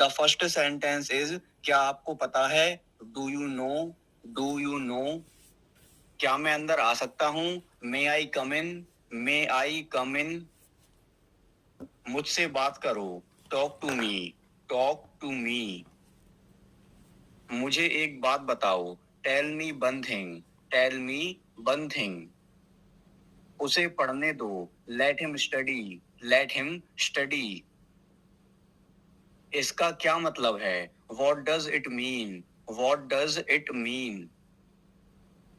The first sentence is, क्या आपको पता है? Do you no? Do you no? क्या मैं अंदर आ सकता हूँ? मे आई कम इन? मे आई कम इन? मुझसे बात करो। Talk to me. Talk to me. मुझे एक बात बताओ। Tell me one thing. Tell me one thing. उसे पढ़ने दो। Let him study. Let him study. इसका क्या मतलब है? What does it mean? What does it mean?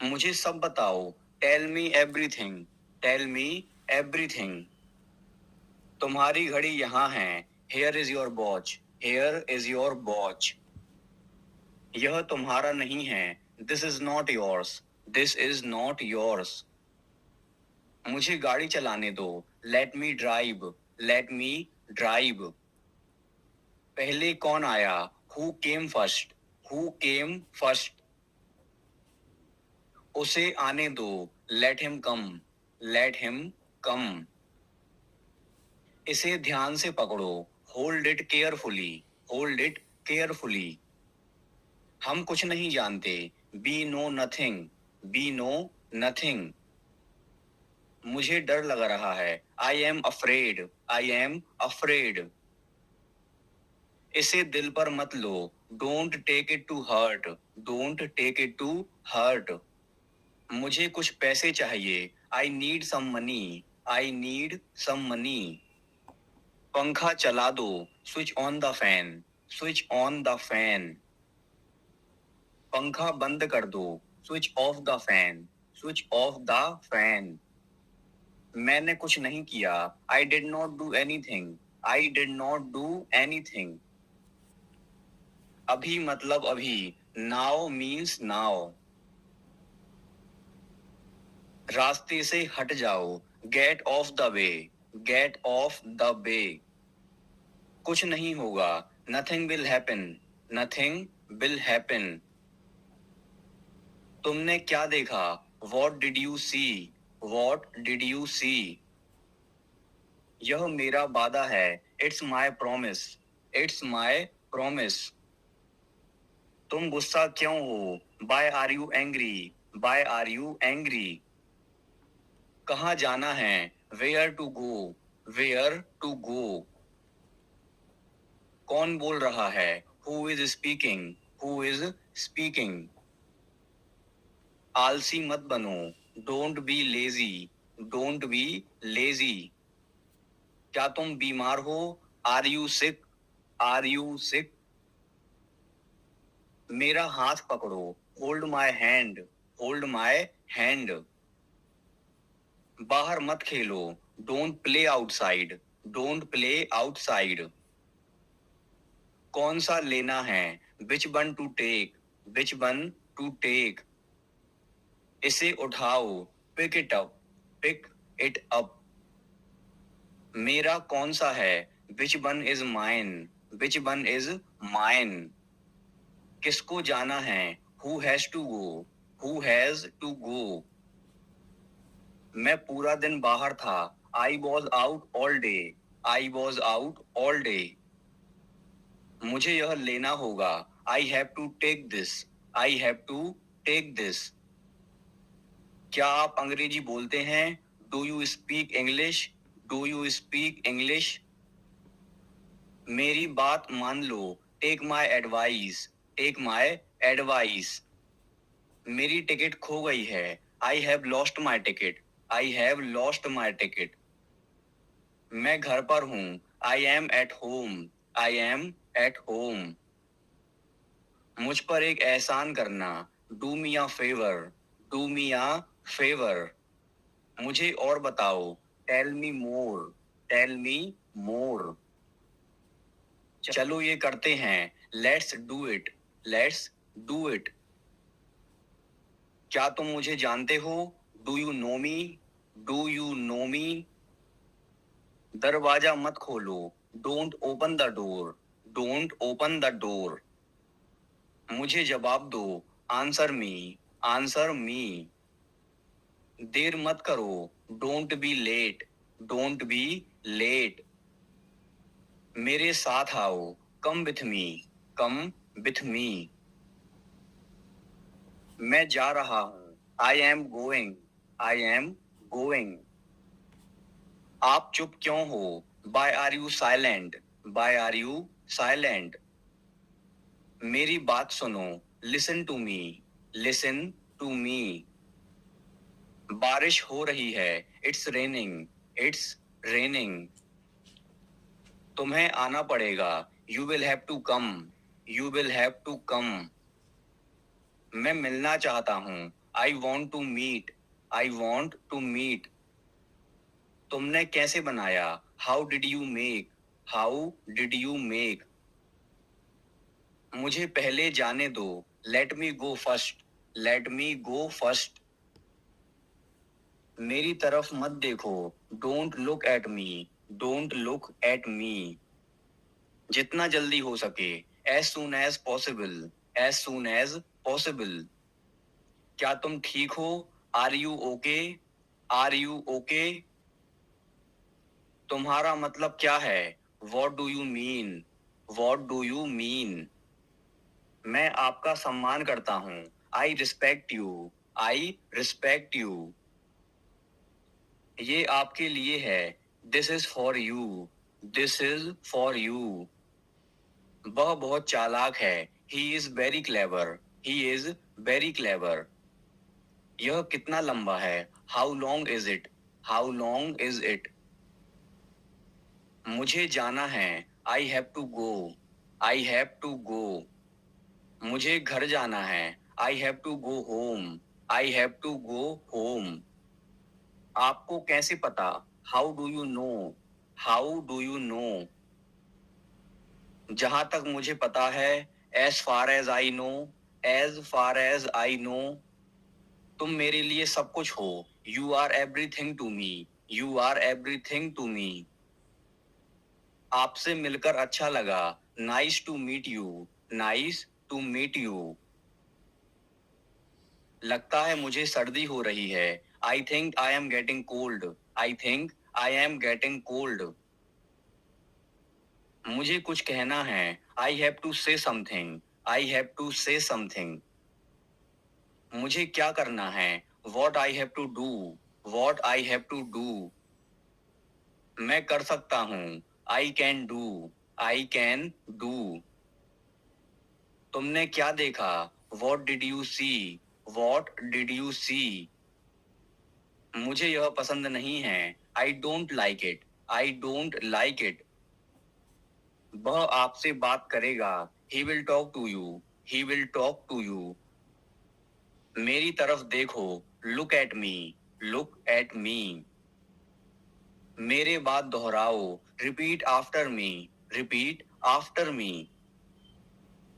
मुझे सब बताओ। Tell me everything. Tell me everything. तुम्हारी घड़ी यहाँ है। Here is your watch. Here is your watch. यह तुम्हारा नहीं है। This is not yours. This is not yours. मुझे गाड़ी चलाने दो। Let me drive. Let me drive. पहले कौन आया? Who came first? Who came first? उसे आने दो। Let him come. Let him come. इसे ध्यान से पकड़ो। Hold it carefully. Hold it carefully. हम कुछ नहीं जानते। We know nothing. We know nothing. मुझे डर लग रहा है। I am afraid. I am afraid. इसे दिल पर मत लो। Don't take it to heart. Don't take it to heart. मुझे कुछ पैसे चाहिए। I need some money. I need some money. पंखा चला दो। Switch on the fan. Switch on the fan. पंखा बंद कर दो। Switch off the fan. Switch off the fan. मैंने कुछ नहीं किया। I did not do anything. I did not do anything. अभी मतलब अभी। Now means now. रास्ते से हट जाओ। Get off the way. Get off the way. कुछ नहीं होगा। Nothing will happen. Nothing will happen. तुमने क्या देखा? What did you see? What did you see? यह मेरा वादा है। It's my promise. It's my promise. तुम गुस्सा क्यों हो? Why are you angry? Why are you angry? कहाँ जाना है? Where to go? Where to go? कौन बोल रहा है? Who is speaking? Who is speaking? आलसी मत बनो। Don't be lazy. Don't be lazy. क्या तुम बीमार हो? Are you sick? Are you sick? मेरा हाथ पकड़ो। Hold my hand. Hold my hand. बाहर मत खेलो। Don't play outside. Don't play outside. कौन सा लेना है? Which one to take? Which one to take? इसे उठाओ। Pick it up. Pick it up. मेरा कौन सा है? Which one is mine? Which one is mine? किसको जाना है? Who has to go? Who has to go? मैं पूरा दिन बाहर था। I was out all day. I was out all day. मुझे यह लेना होगा। I have to take this. I have to take this. क्या आप अंग्रेजी बोलते हैं? Do you speak English? Do you speak English? मेरी बात मान लो। Take my advice. Take my advice. मेरी टिकट खो गई है। I have lost my ticket. I have lost my ticket. मैं घर पर हूँ। I am at home. I am at home. मुझ पर एक एहसान करना। Do me a favor. Do me a favor. मुझे और बताओ। Tell me more. Tell me more. चलो ये करते हैं। Let's do it. Let's do it. क्या तुम मुझे जानते हो? Do you know me? Do you know me? दरवाजा मत खोलो। Don't open the door. Don't open the door. मुझे जवाब दो। Answer me. Answer me. देर मत करो। Don't be late. Don't be late. मेरे साथ आओ। Come with me, come with me. मैं जा रहा हूँ, I am going, I am going. आप चुप क्यों हो, why are you silent, why are you silent. मेरी बात सुनो, listen to me, listen to me. बारिश हो रही है, इट्स रेनिंग, इट्स रेनिंग। तुम्हें आना पड़ेगा, you will have to come, you will have to come. मैं मिलना चाहता हूँ, I want to meet, I want to meet. तुमने कैसे बनाया, how did you make, how did you make. मुझे पहले जाने दो, let me go first, let me go first. मेरी तरफ मत देखो, don't look at me, don't look at me. जितना जल्दी हो सके, as soon as possible, as soon as possible. क्या तुम ठीक हो, are you okay, are you okay. तुम्हारा मतलब क्या है, what do you mean, what do you mean. मैं आपका सम्मान करता हूँ, I respect you, I respect you. ये आपके लिए है, this is for you, this is for you. वह बहुत चालाक है, he is very clever, he is very clever. यह कितना लंबा है, how long is it, how long is it. मुझे जाना है, I have to go, I have to go. मुझे घर जाना है, I have to go home, I have to go home. आपको कैसे पता, how do you know, how do you know. जहां तक मुझे पता है, as far as I know, as far as I know. तुम मेरे लिए सब कुछ हो, you are everything to me, you are everything to me. आपसे मिलकर अच्छा लगा, nice to meet you, nice to meet you. लगता है मुझे सर्दी हो रही है, I think I am getting cold, I think I am getting cold. मुझे कुछ कहना है, I have to say something, I have to say something. मुझे क्या करना है, what I have to do, what I have to do. मैं कर सकता हूँ, I can do, I can do. तुमने क्या देखा, what did you see, what did you see. मुझे यह पसंद नहीं है, I don't like it, I don't like it. वह आपसे बात करेगा, he will talk to you, he will talk to you. मेरी तरफ देखो, look at me, look at me. मेरे बाद दोहराओ, repeat after me, repeat after me.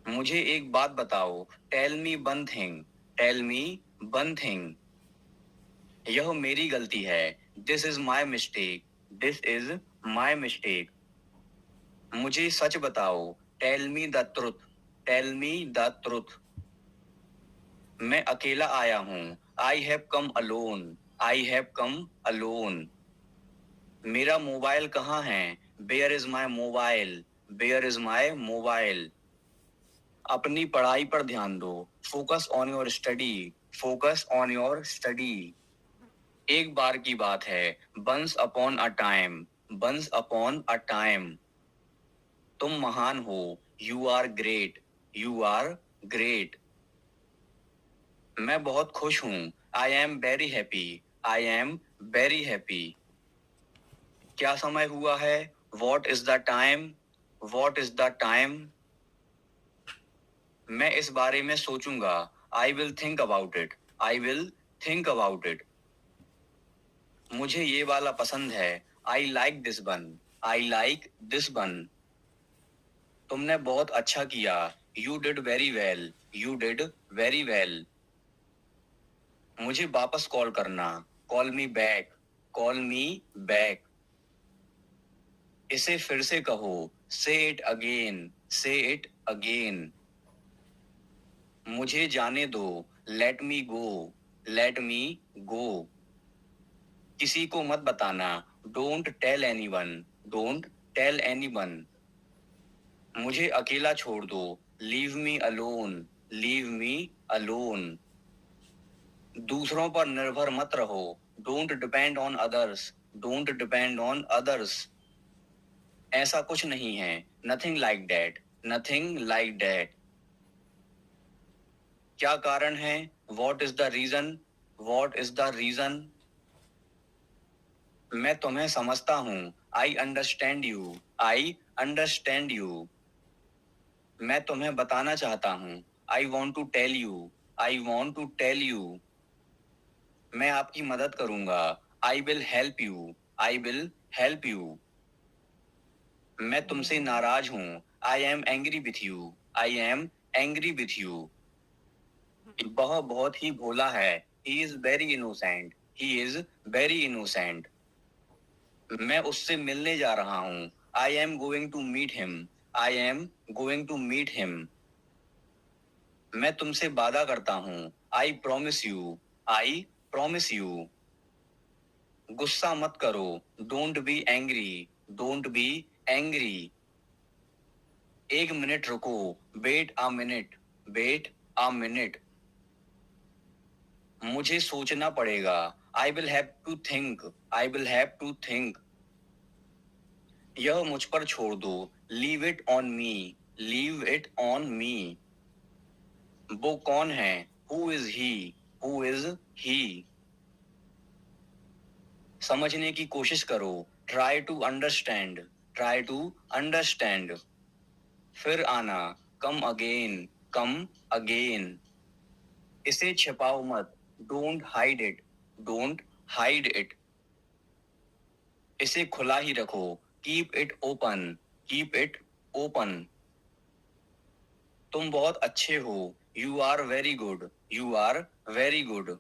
मुझे एक बात बताओ, tell me one thing, tell me one thing. यह मेरी गलती है, this is my mistake, this is my mistake. मुझे सच बताओ, tell me the truth, tell me the truth. मैं अकेला आया हूँ, I have come alone, I have come alone. मेरा मोबाइल कहाँ है, where is my mobile, where is my mobile. अपनी पढ़ाई पर ध्यान दो, focus on your study, focus on your study. एक बार की बात है, once upon a time, once upon a time. तुम महान हो, you are great, you are great. मैं बहुत खुश हूँ, I am very happy, I am very happy. क्या समय हुआ है, what is the time, what is the time. मैं इस बारे में सोचूंगा, I will think about it, I will think about it. मुझे ये वाला पसंद है, I like this one, I like this one. तुमने बहुत अच्छा किया, you did very well, you did very well. मुझे वापस कॉल करना, call me back, call me back. इसे फिर से कहो, से इट अगेन, से इट अगेन। मुझे जाने दो, लेट मी गो, लेट मी गो। किसी को मत बताना, don't tell anyone, don't tell anyone. मुझे अकेला छोड़ दो, leave me alone, leave me alone. दूसरों पर निर्भर मत रहो, don't depend on others, don't depend on others. ऐसा कुछ नहीं है, nothing like that, nothing like that. क्या कारण है, what is the reason, what is the reason. मैं तुम्हें समझता हूँ, I understand you, I understand you. मैं तुम्हें बताना चाहता हूँ, I want to tell you, I want to tell you. मैं आपकी मदद करूंगा, I will help you, I will help you. मैं तुमसे नाराज हूँ, I am angry with you, I am angry with you. वह बहुत ही भोला है, he is very innocent, he is very innocent. मैं उससे मिलने जा रहा हूँ, I am going to meet him, I am going to meet him. मैं तुमसे वादा करता हूँ, I promise you, I promise you. गुस्सा मत करो, don't be angry, don't be angry. एक मिनट रुको, wait a minute, wait a minute. मुझे सोचना पड़ेगा, I will have to think, I will have to think. यह मुझ पर छोड़ दो, leave it on me, leave it on me. वो कौन है, who is he, who is he. समझने की कोशिश करो, try to understand, try to understand. फिर आना, कम अगेन, कम अगेन। इसे छिपाओ मत, don't hide it, don't hide it. इसे खुला ही रखो, keep it open, keep it open. तुम बहुत अच्छे हो, you are very good, you are very good.